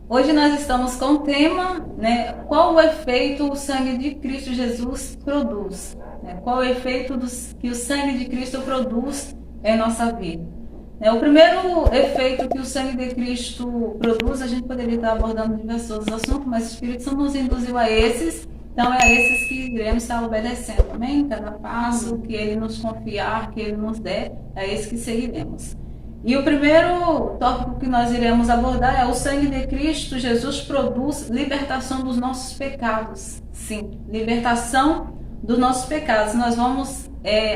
Hoje nós estamos com o tema, né, qual o efeito o sangue de Cristo Jesus produz? Né? Qual o efeito que o sangue de Cristo produz em nossa vida? Né, o primeiro efeito que o sangue de Cristo produz, a gente poderia estar abordando diversos outros assuntos, mas o Espírito Santo nos induziu a esses, então é a esses que iremos estar obedecendo, amém? Cada passo que Ele nos confiar, que Ele nos der, é esse que seguiremos. E o primeiro tópico que nós iremos abordar é o sangue de Cristo Jesus produz libertação dos nossos pecados. Sim, libertação dos nossos pecados. Nós vamos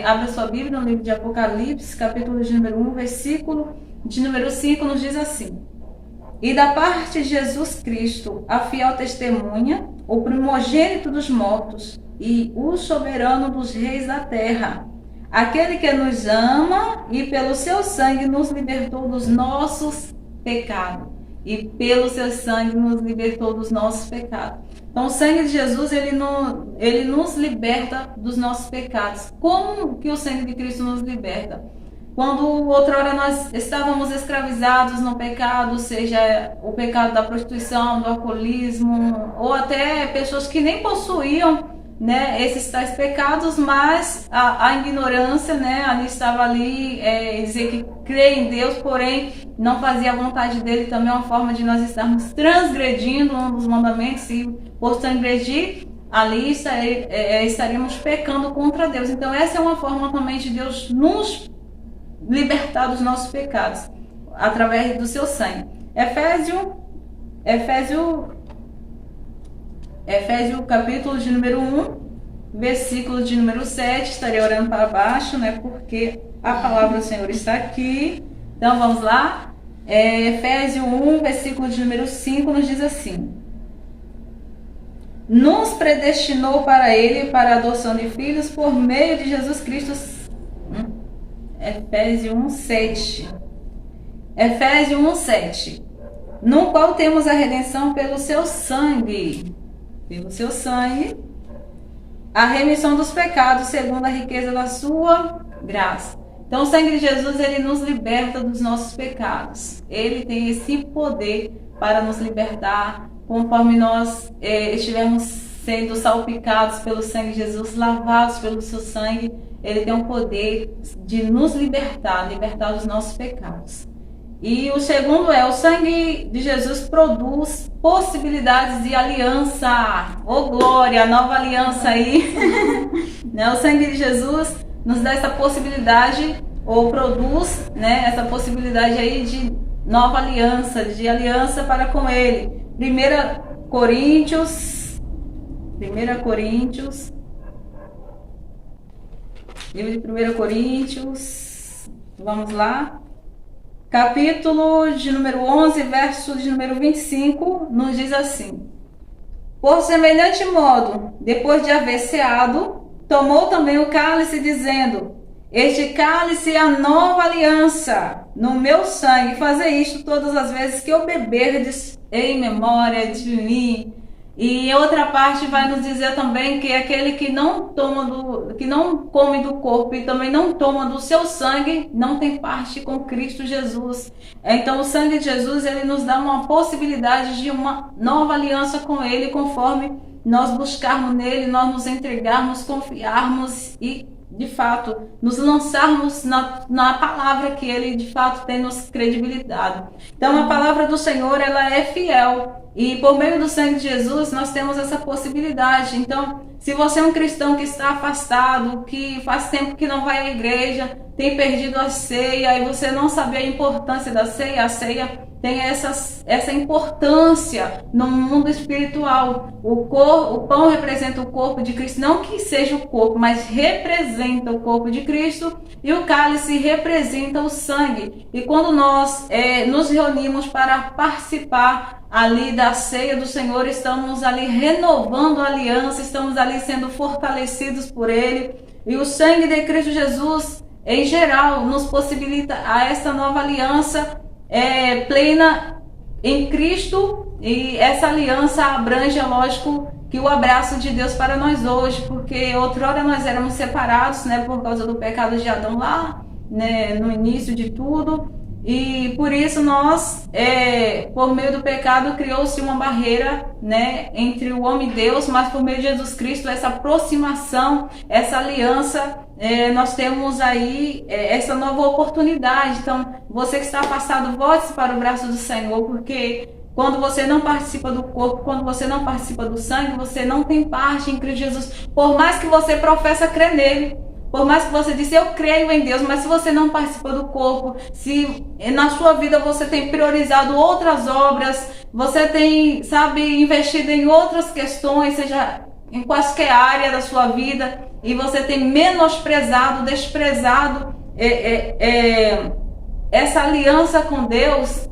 abrir sua Bíblia no livro de Apocalipse, capítulo de número 1, versículo de número 5, nos diz assim: E da parte de Jesus Cristo, a fiel testemunha, o primogênito dos mortos e o soberano dos reis da terra, aquele que nos ama e pelo seu sangue nos libertou dos nossos pecados. E pelo seu sangue nos libertou dos nossos pecados. Então, o sangue de Jesus, ele nos liberta dos nossos pecados. Como que o sangue de Cristo nos liberta? Quando outrora nós estávamos escravizados no pecado, seja o pecado da prostituição, do alcoolismo, ou até pessoas que nem possuíam, né, esses tais pecados, mas a ignorância, né, ali estava ali, dizer que crê em Deus, porém não fazia a vontade dele, também é uma forma de nós estarmos transgredindo um dos mandamentos, e por transgredir, ali estaríamos pecando contra Deus. Então essa é uma forma também de Deus nos libertar dos nossos pecados, através do seu sangue. Efésios capítulo de número 1, versículo de número 7, estarei orando para baixo, né, porque a palavra do Senhor está aqui. Então vamos lá. Efésios 1, versículo de número 5, nos diz assim: Nos predestinou para Ele, para a adoção de filhos, por meio de Jesus Cristo. Efésios 1, 7. Efésios 1, 7. No qual temos a redenção pelo seu sangue. Pelo seu sangue, a remissão dos pecados, segundo a riqueza da sua graça. Então, o sangue de Jesus, ele nos liberta dos nossos pecados. Ele tem esse poder para nos libertar, conforme nós estivermos sendo salpicados pelo sangue de Jesus, lavados pelo seu sangue. Ele tem o poder de nos libertar dos nossos pecados. E o segundo o sangue de Jesus produz possibilidades de aliança. Oh, glória, nova aliança aí. Né? O sangue de Jesus nos dá essa possibilidade, ou produz, né, essa possibilidade aí de nova aliança, de aliança para com Ele. 1 Coríntios, livro de 1 Coríntios, vamos lá. Capítulo de número 11, verso de número 25, nos diz assim: Por semelhante modo, depois de haver ceado, tomou também o cálice, dizendo: Este cálice é a nova aliança no meu sangue. Fazei isto todas as vezes que eu beberdes em memória de mim. E em outra parte vai nos dizer também que aquele que não come do corpo e também não toma do seu sangue, não tem parte com Cristo Jesus. Então o sangue de Jesus, ele nos dá uma possibilidade de uma nova aliança com Ele, conforme nós buscarmos nele, nós nos entregarmos, confiarmos e de fato nos lançarmos na palavra que Ele de fato tem nos credibilidade. Então a palavra do Senhor, ela é fiel. E por meio do sangue de Jesus, nós temos essa possibilidade. Então, se você é um cristão que está afastado, que faz tempo que não vai à igreja, tem perdido a ceia, e você não sabe a importância da ceia, a ceia tem essa importância no mundo espiritual. O pão representa o corpo de Cristo, não que seja o corpo, mas representa o corpo de Cristo, e o cálice representa o sangue. E quando nós nos reunimos para participar ali da ceia do Senhor, estamos ali renovando a aliança, estamos ali sendo fortalecidos por Ele, e o sangue de Cristo Jesus, em geral, nos possibilita a essa nova aliança plena em Cristo, e essa aliança abrange, é lógico, que o abraço de Deus para nós hoje, porque outrora nós éramos separados, né, por causa do pecado de Adão lá, né, no início de tudo, E por isso nós, por meio do pecado, criou-se uma barreira, né, entre o homem e Deus, mas por meio de Jesus Cristo, essa aproximação, essa aliança, nós temos aí essa nova oportunidade. Então, você que está afastado, volte-se para o braço do Senhor, porque quando você não participa do corpo, quando você não participa do sangue, você não tem parte em Cristo Jesus. Por mais que você professa crer nele, por mais que você disse, eu creio em Deus, mas se você não participa do corpo, se na sua vida você tem priorizado outras obras, você tem, sabe, investido em outras questões, seja em qualquer área da sua vida, e você tem menosprezado, desprezado essa aliança com Deus,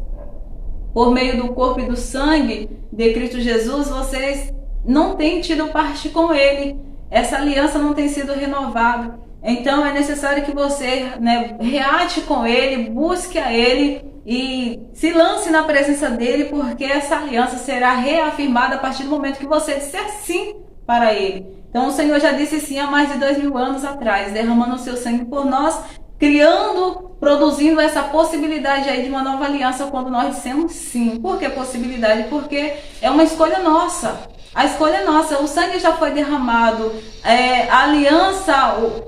por meio do corpo e do sangue de Cristo Jesus, vocês não têm tido parte com Ele. Essa aliança não tem sido renovada. Então é necessário que você, né, reate com Ele, busque a Ele e se lance na presença dEle, porque essa aliança será reafirmada a partir do momento que você disser sim para Ele. Então o Senhor já disse sim há mais de 2000 anos atrás, derramando o seu sangue por nós, criando, produzindo essa possibilidade aí de uma nova aliança quando nós dissemos sim. Por que possibilidade? Porque é uma escolha nossa. A escolha é nossa, o sangue já foi derramado, a aliança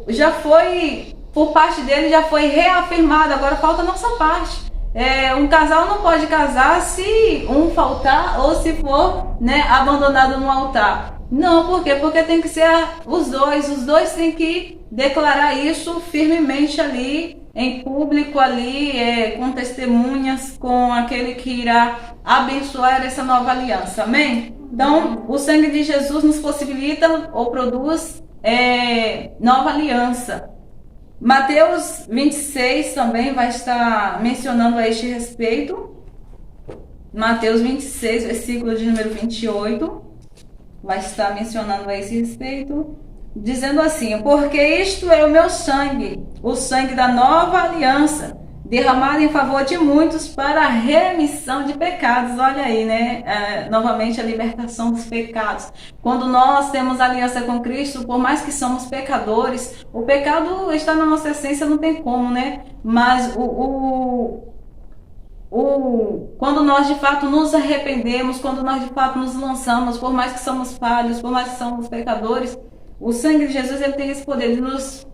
já foi, por parte dele, já foi reafirmada, agora falta a nossa parte. Um casal não pode casar se um faltar ou se for, né, abandonado no altar. Não, por quê? Porque tem que ser os dois têm que declarar isso firmemente ali, em público ali, com testemunhas, com aquele que irá abençoar essa nova aliança, amém? Então, o sangue de Jesus nos possibilita ou produz nova aliança. Mateus 26 também vai estar mencionando a este respeito. Mateus 26, versículo de número 28, vai estar mencionando a esse respeito, dizendo assim: porque isto é o meu sangue, o sangue da nova aliança, derramado em favor de muitos para a remissão de pecados. Olha aí, né? Novamente a libertação dos pecados. Quando nós temos aliança com Cristo, por mais que somos pecadores, o pecado está na nossa essência, não tem como, né? Mas quando nós de fato nos arrependemos, quando nós de fato nos lançamos, por mais que somos falhos, por mais que somos pecadores, o sangue de Jesus, ele tem esse poder de nos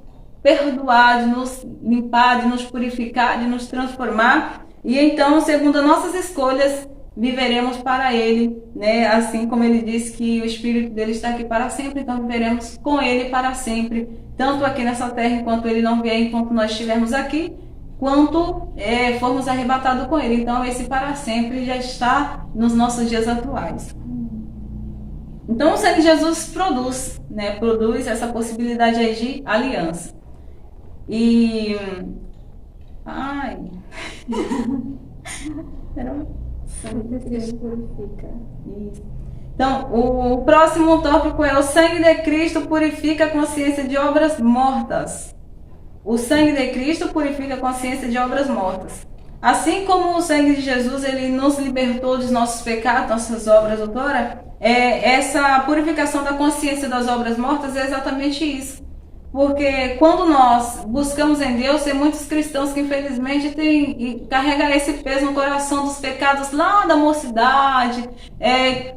perdoar, de nos limpar, de nos purificar, de nos transformar. E então, segundo as nossas escolhas, viveremos para Ele, né? Assim como Ele disse que o Espírito dele está aqui para sempre, então viveremos com Ele para sempre, tanto aqui nessa terra, enquanto Ele não vier, enquanto nós estivermos aqui, quanto formos arrebatados com Ele. Então esse para sempre já está nos nossos dias atuais. Então o sangue de Jesus produz, né? Produz essa possibilidade aí de aliança. E... Ai... Sangue de Cristo purifica. Isso. Então, o próximo tópico é: o sangue de Cristo purifica a consciência de obras mortas. O sangue de Cristo purifica a consciência de obras mortas. Assim como o sangue de Jesus, ele nos libertou dos nossos pecados, nossas obras outrora, essa purificação da consciência das obras mortas é exatamente isso. Porque quando nós buscamos em Deus, tem muitos cristãos que infelizmente carregam esse peso no coração dos pecados lá da mocidade,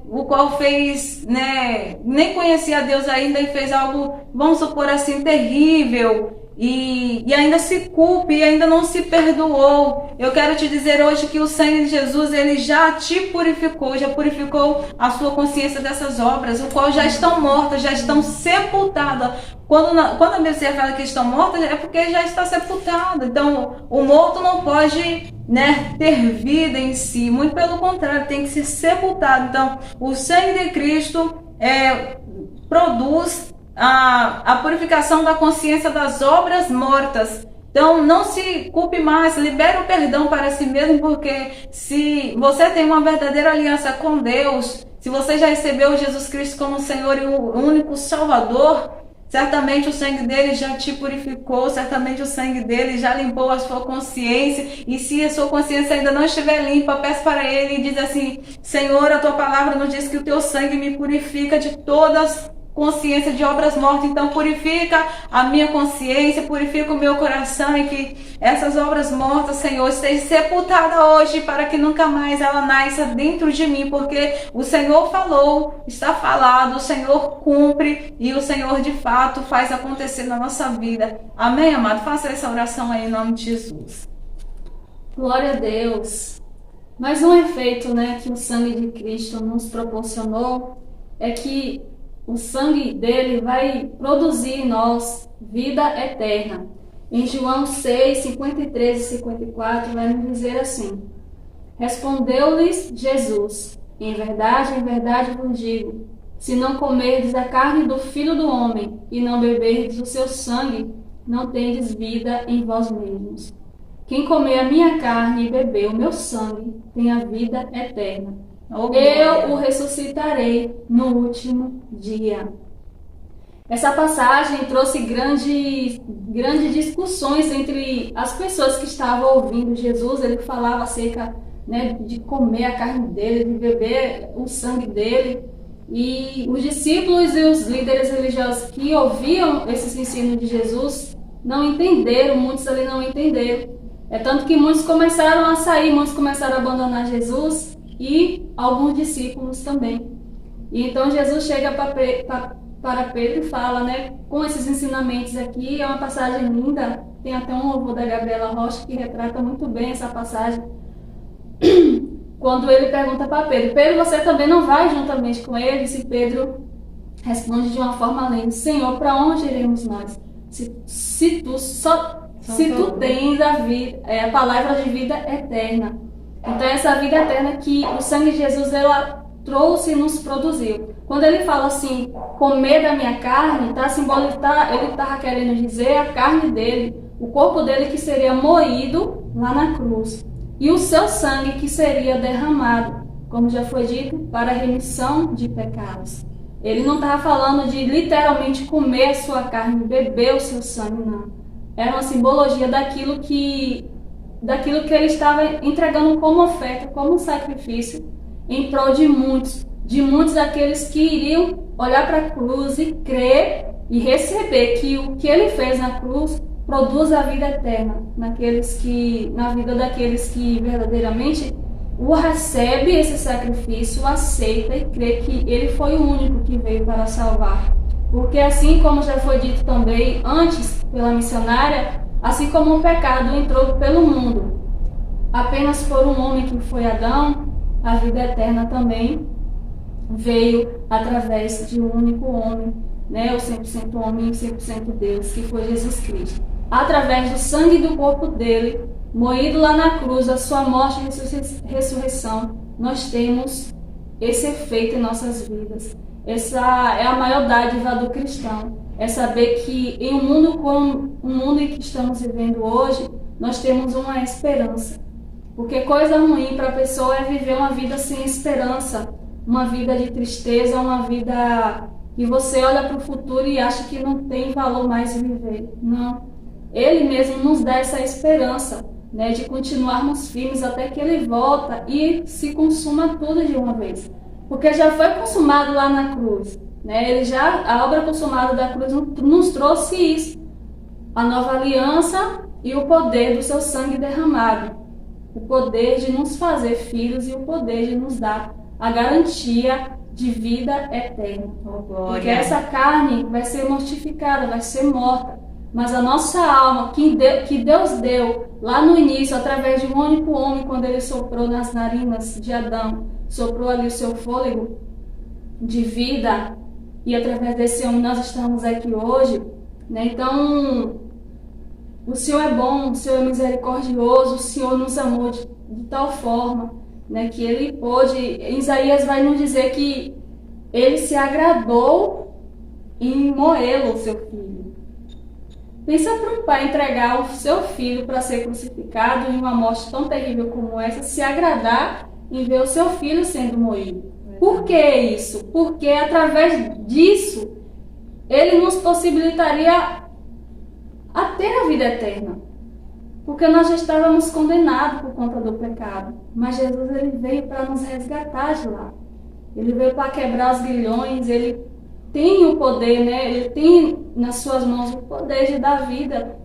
o qual fez, né, nem conhecia Deus ainda e fez algo, vamos supor assim, terrível. E ainda se culpa e ainda não se perdoou. Eu quero te dizer hoje que o sangue de Jesus, ele já te purificou, já purificou a sua consciência dessas obras, o qual já estão mortas, já estão sepultadas. Quando a Bíblia fala que estão mortas, é porque já está sepultado. Então, o morto não pode, né, ter vida em si, muito pelo contrário, tem que ser sepultado. Então, o sangue de Cristo produz a purificação da consciência das obras mortas. Então não se culpe mais, libere o perdão para si mesmo, porque se você tem uma verdadeira aliança com Deus, se você já recebeu Jesus Cristo como Senhor e o único Salvador, certamente o sangue dele já te purificou, certamente o sangue dele já limpou a sua consciência. E se a sua consciência ainda não estiver limpa, peça para ele e diz assim: Senhor, a tua palavra nos diz que o teu sangue me purifica de todas consciência de obras mortas. Então purifica a minha consciência, purifica o meu coração, e que essas obras mortas, Senhor, estejam sepultadas hoje, para que nunca mais ela nasça dentro de mim, porque o Senhor falou, está falado, o Senhor cumpre, e o Senhor de fato faz acontecer na nossa vida. Amém, amado? Faça essa oração aí em nome de Jesus. Glória a Deus. Mas um efeito, que o sangue de Cristo nos proporcionou é que o sangue dele vai produzir em nós vida eterna. Em João 6, 53 e 54 vai nos dizer assim: respondeu-lhes Jesus: em verdade vos digo, se não comerdes a carne do Filho do Homem e não beberdes o seu sangue, não tendes vida em vós mesmos. Quem comer a minha carne e beber o meu sangue tem a vida eterna. Eu o ressuscitarei no último dia. Essa passagem trouxe grandes discussões entre as pessoas que estavam ouvindo Jesus. Ele falava acerca de comer a carne dele, de beber o sangue dele. E os discípulos e os líderes religiosos que ouviam esses ensinos de Jesus não entenderam, muitos ali não entenderam. É tanto que muitos começaram a sair, muitos começaram a abandonar Jesus, e alguns discípulos também. E então Jesus chega para Pedro e fala, com esses ensinamentos aqui. É uma passagem linda, tem até um louvor da Gabriela Rocha que retrata muito bem essa passagem. Quando ele pergunta para Pedro: Pedro, você também não vai juntamente com eles? E Pedro responde de uma forma além: Senhor, para onde iremos nós? Se tu tens a palavra de vida eterna. Então essa vida eterna que o sangue de Jesus ela trouxe e nos produziu. Quando ele fala assim, comer da minha carne, ele estava querendo dizer a carne dele, o corpo dele que seria moído lá na cruz, e o seu sangue que seria derramado, como já foi dito, para a remissão de pecados. Ele não estava falando de literalmente comer a sua carne, beber o seu sangue, não. Era uma simbologia daquilo que ele estava entregando como oferta, como sacrifício, em prol de muitos daqueles que iriam olhar para a cruz e crer e receber que o que ele fez na cruz produz a vida eterna na vida daqueles que verdadeiramente o recebe esse sacrifício, aceita e crê que ele foi o único que veio para salvar. Porque assim como já foi dito também antes pela missionária, assim como o pecado entrou pelo mundo, apenas por um homem que foi Adão, a vida eterna também veio através de um único homem, o 100% homem e 100% Deus, que foi Jesus Cristo. Através do sangue do corpo dele, moído lá na cruz, a sua morte e ressurreição, nós temos esse efeito em nossas vidas. Essa é a maior dádiva do cristão, é saber que em um mundo como o mundo em que estamos vivendo hoje, nós temos uma esperança. Porque coisa ruim para a pessoa é viver uma vida sem esperança, uma vida de tristeza, uma vida que você olha para o futuro e acha que não tem valor mais viver. Não. Ele mesmo nos dá essa esperança, de continuarmos firmes até que ele volta e se consuma tudo de uma vez. Porque já foi consumado lá na cruz. A obra consumada da cruz nos trouxe isso. A nova aliança e o poder do seu sangue derramado. O poder de nos fazer filhos e o poder de nos dar a garantia de vida eterna. Porque essa carne vai ser mortificada, vai ser morta. Mas a nossa alma, que Deus deu lá no início, através de um único homem, quando ele soprou nas narinas de Adão, soprou ali o seu fôlego de vida, e através desse homem nós estamos aqui hoje. Então, o Senhor é bom, o Senhor é misericordioso, o Senhor nos amou de tal forma, que ele pôde. Em Isaías vai nos dizer que ele se agradou em moê-lo, seu filho. Pensa para um pai entregar o seu filho para ser crucificado em uma morte tão terrível como essa, se agradar em ver o seu filho sendo moído. Por que isso? Porque através disso, ele nos possibilitaria a ter a vida eterna. Porque nós já estávamos condenados por conta do pecado. Mas Jesus ele veio para nos resgatar de lá. Ele veio para quebrar os grilhões, ele tem o poder, né? Ele tem nas suas mãos o poder de dar vida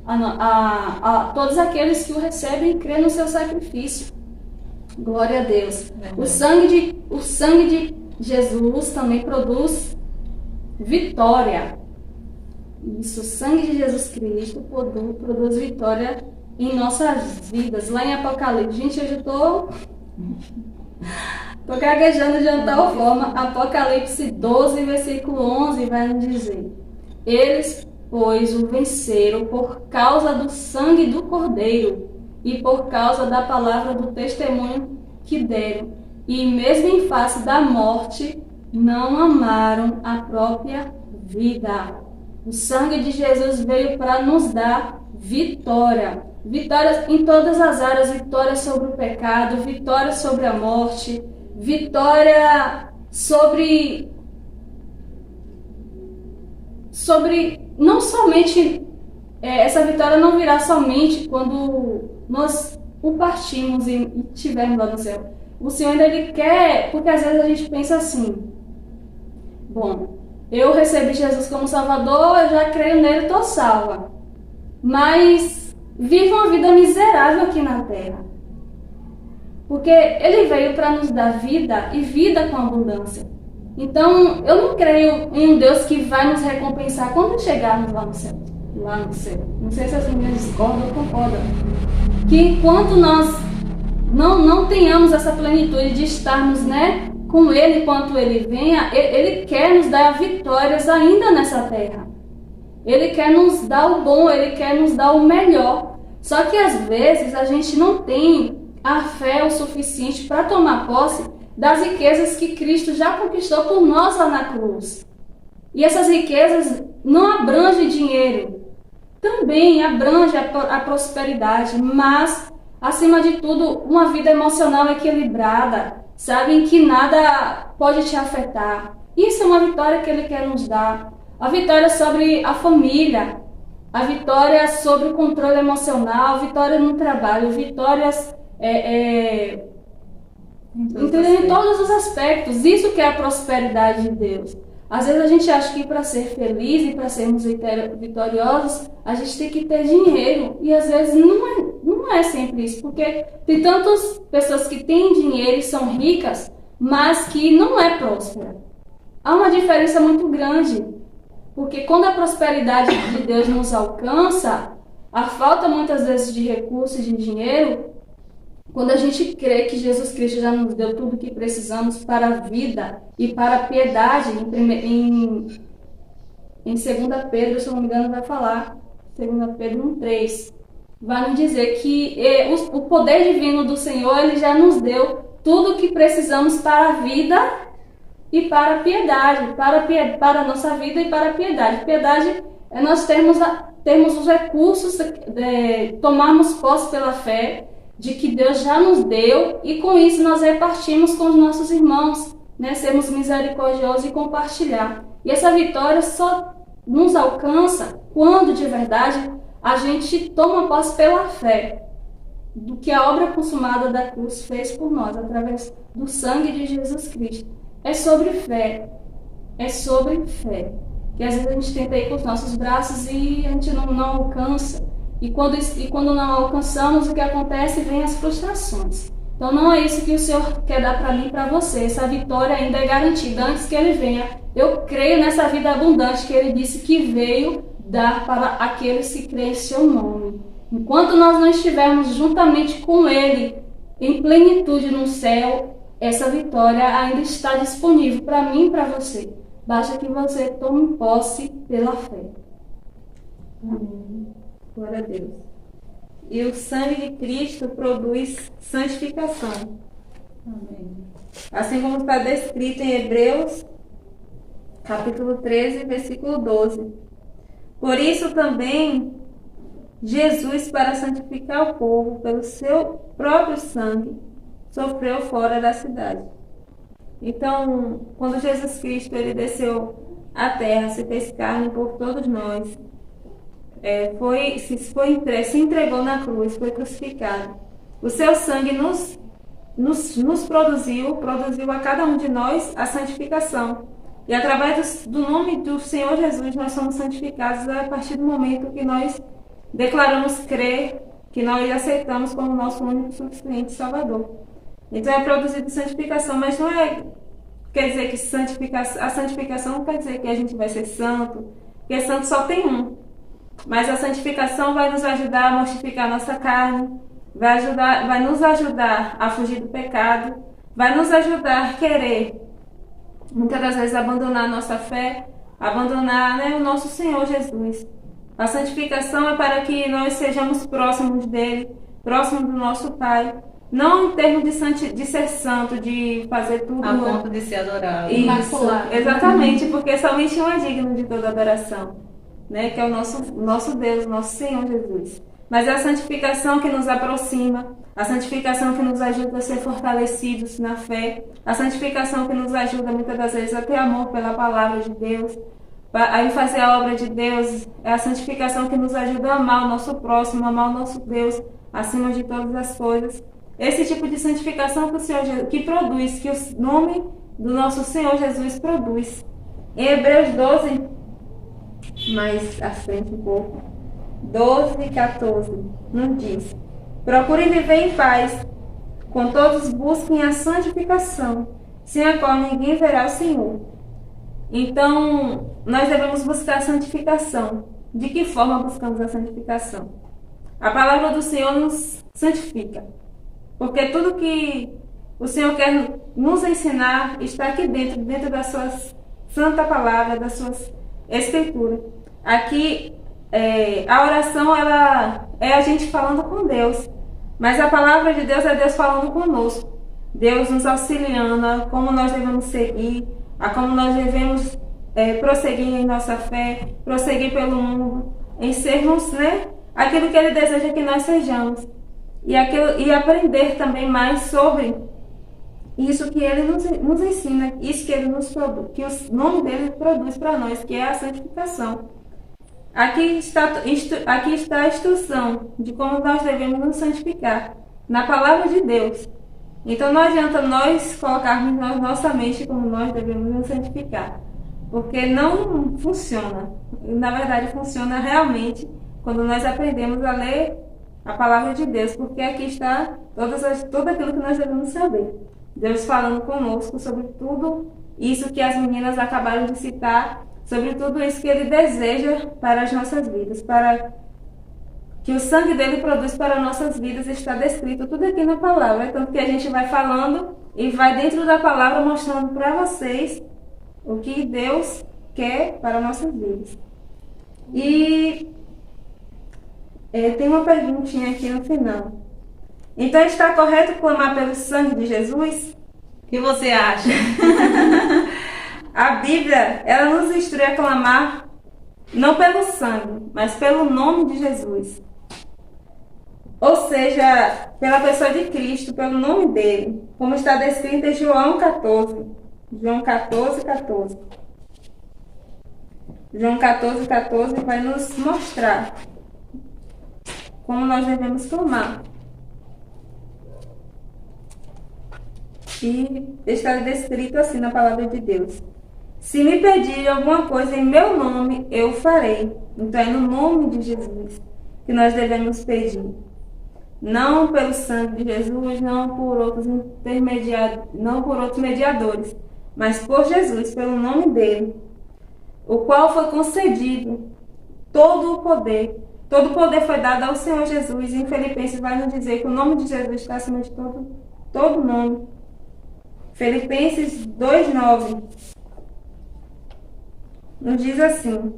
a todos aqueles que o recebem e creem no seu sacrifício. Glória a Deus. O sangue de Jesus também produz vitória. Isso, o sangue de Jesus Cristo produz vitória em nossas vidas. Lá em Apocalipse, gente, hoje eu tô gaguejando de uma tal forma. Apocalipse 12, versículo 11 vai nos dizer: eles, pois, o venceram por causa do sangue do Cordeiro e por causa da palavra do testemunho que deram. E mesmo em face da morte, não amaram a própria vida. O sangue de Jesus veio para nos dar vitória. Vitória em todas as áreas, vitória sobre o pecado, vitória sobre a morte, vitória sobre não somente essa vitória não virá somente quando nós o partimos e estivermos lá no céu. O Senhor ainda Ele quer, porque às vezes a gente pensa assim: bom, eu recebi Jesus como Salvador, eu já creio nele, estou salva. Mas vivo uma vida miserável aqui na terra. Porque Ele veio para nos dar vida e vida com abundância. Então, eu não creio em um Deus que vai nos recompensar quando chegarmos lá no céu. Não sei se as meninas discordam ou concordam. Que enquanto nós não tenhamos essa plenitude de estarmos, né, com Ele enquanto Ele venha, Ele quer nos dar vitórias ainda nessa terra. Ele quer nos dar o bom, Ele quer nos dar o melhor. Só que às vezes a gente não tem a fé o suficiente para tomar posse das riquezas que Cristo já conquistou por nós lá na cruz. E essas riquezas não abrangem dinheiro, também abrange a prosperidade, mas, acima de tudo, uma vida emocional equilibrada, sabe, em que nada pode te afetar. Isso é uma vitória que Ele quer nos dar. A vitória sobre a família, a vitória sobre o controle emocional, vitória no trabalho, vitórias em todos os aspectos. Isso que é a prosperidade de Deus. Às vezes a gente acha que para ser feliz e para sermos vitoriosos, a gente tem que ter dinheiro. E às vezes não é sempre isso. Porque tem tantas pessoas que têm dinheiro e são ricas, mas que não é próspera. Há uma diferença muito grande. Porque quando a prosperidade de Deus nos alcança, a falta muitas vezes de recursos e de dinheiro, quando a gente crê que Jesus Cristo já nos deu tudo o que precisamos para a vida e para a piedade, em 2 Pedro, se eu não me engano, vai falar, 2 Pedro 1,3, vai nos dizer que o poder divino do Senhor, Ele já nos deu tudo o que precisamos para a vida e para a piedade, para a nossa vida e para a piedade. Piedade é nós termos os recursos, tomarmos posse pela fé, de que Deus já nos deu, e com isso nós repartimos com os nossos irmãos, né? Sermos misericordiosos e compartilhar. E essa vitória só nos alcança quando, de verdade, a gente toma posse pela fé do que a obra consumada da cruz fez por nós, através do sangue de Jesus Cristo. É sobre fé. É sobre fé. Que às vezes a gente tenta ir com os nossos braços e a gente não alcança. E quando não alcançamos, o que acontece? Vem as frustrações. Então não é isso que o Senhor quer dar para mim e para você. Essa vitória ainda é garantida antes que Ele venha. Eu creio nessa vida abundante que Ele disse que veio dar para aqueles que creem em seu nome. Enquanto nós não estivermos juntamente com Ele, em plenitude no céu, essa vitória ainda está disponível para mim e para você. Basta que você tome posse pela fé. Amém. Glória a Deus. E o sangue de Cristo produz santificação. Amém. Assim como está descrito em Hebreus, capítulo 13, versículo 12. Por isso também Jesus, para santificar o povo pelo seu próprio sangue, sofreu fora da cidade. Então, quando Jesus Cristo ele desceu à terra, se fez carne por todos nós, se entregou na cruz, foi crucificado. O seu sangue nos produziu a cada um de nós a santificação. E através do nome do Senhor Jesus, nós somos santificados a partir do momento que nós declaramos crer, que nós aceitamos como nosso único e suficiente Salvador. Então é produzido santificação, mas não quer dizer que a santificação não quer dizer que a gente vai ser santo, porque santo só tem um. Mas a santificação vai nos ajudar a mortificar a nossa carne, vai nos ajudar a fugir do pecado, vai nos ajudar a querer, muitas das vezes, abandonar a nossa fé, abandonar, né, o nosso Senhor Jesus. A santificação é para que nós sejamos próximos dele, próximos do nosso Pai. Não em termos de ser santo, de fazer tudo... A ponto de ser adorado. Isso, exatamente, porque somente um é digno de toda adoração, né? Que é o nosso Deus, nosso Senhor Jesus. Mas é a santificação que nos aproxima, a santificação que nos ajuda a ser fortalecidos na fé, a santificação que nos ajuda muitas das vezes a ter amor pela palavra de Deus, a fazer a obra de Deus. É a santificação que nos ajuda a amar o nosso próximo, amar o nosso Deus acima de todas as coisas. Esse tipo de santificação que o Senhor que produz, que o nome do nosso Senhor Jesus produz. Em Hebreus 12, mais à frente um pouco, 12 e 14, nos diz: procurem viver em paz, com todos busquem a santificação, sem a qual ninguém verá o Senhor. Então, nós devemos buscar a santificação. De que forma buscamos a santificação? A palavra do Senhor nos santifica. Porque tudo que o Senhor quer nos ensinar está aqui dentro da sua santa palavra, das suas escrituras. Aqui, a oração ela é a gente falando com Deus, mas a palavra de Deus é Deus falando conosco. Deus nos auxiliando a como nós devemos seguir, a como nós devemos prosseguir em nossa fé, prosseguir pelo mundo, em sermos, né, aquilo que Ele deseja que nós sejamos. E aprender também mais sobre isso que Ele nos ensina, isso que Ele nos produz, que o nome dele produz para nós, que é a santificação. Aqui está a instrução de como nós devemos nos santificar, na palavra de Deus. Então não adianta nós colocarmos na nossa mente como nós devemos nos santificar, porque não funciona. Na verdade, funciona realmente quando nós aprendemos a ler a palavra de Deus, porque aqui está tudo aquilo que nós devemos saber. Deus falando conosco sobre tudo isso que as meninas acabaram de citar, sobre tudo isso que Ele deseja para as nossas vidas, para que o sangue dele produz para nossas vidas, está descrito tudo aqui na palavra. Tanto que a gente vai falando e vai dentro da palavra mostrando para vocês o que Deus quer para nossas vidas. E tem uma perguntinha aqui no final. Então está correto clamar pelo sangue de Jesus? O que você acha? A Bíblia, ela nos instrui a clamar não pelo sangue, mas pelo nome de Jesus. Ou seja, pela pessoa de Cristo, pelo nome dele, como está descrito em João 14. João 14, 14. João 14, 14 vai nos mostrar como nós devemos clamar. E está descrito assim na palavra de Deus: se me pedirem alguma coisa em meu nome, eu farei. Então é no nome de Jesus que nós devemos pedir. Não pelo sangue de Jesus, não por outros mediadores, mas por Jesus, pelo nome dele, o qual foi concedido todo o poder. Todo o poder foi dado ao Senhor Jesus. E em Filipenses vai nos dizer que o nome de Jesus está acima de todo nome. Filipenses 2:9 nos diz assim: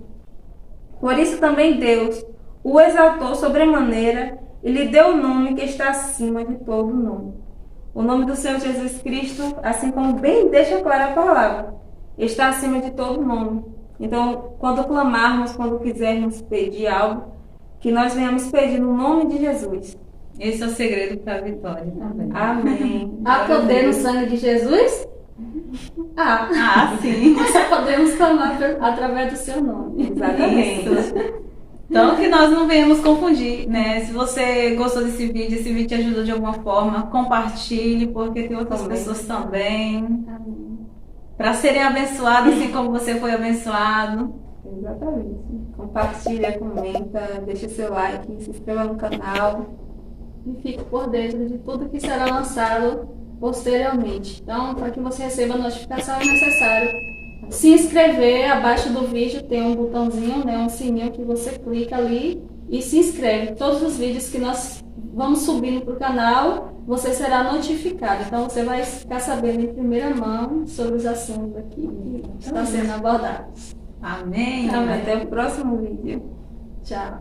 por isso também Deus o exaltou sobremaneira e lhe deu o nome que está acima de todo nome. O nome do Senhor Jesus Cristo, assim como bem deixa clara a palavra, está acima de todo nome. Então, quando clamarmos, quando quisermos pedir algo, que nós venhamos pedir no nome de Jesus. Esse é o segredo para a vitória também. Amém. Há poder no sangue de Jesus? Sim. Nós só podemos clamar através do seu nome. Exatamente. Isso. Então, que nós não venhamos confundir, né? Se você gostou desse vídeo, esse vídeo te ajudou de alguma forma, compartilhe, porque tem outras pessoas também. Amém. para serem abençoados assim como você foi abençoado. Exatamente. Compartilha, comenta, deixa seu like, se inscreva no canal. E fique por dentro de tudo que será lançado posteriormente. Então, para que você receba a notificação, é necessário se inscrever. Abaixo do vídeo tem um botãozinho, né, um sininho que você clica ali e se inscreve. Todos os vídeos que nós vamos subindo para o canal, você será notificado. Então, você vai ficar sabendo em primeira mão sobre os assuntos aqui que estão sendo abordados. Amém. Até o próximo vídeo. Tchau.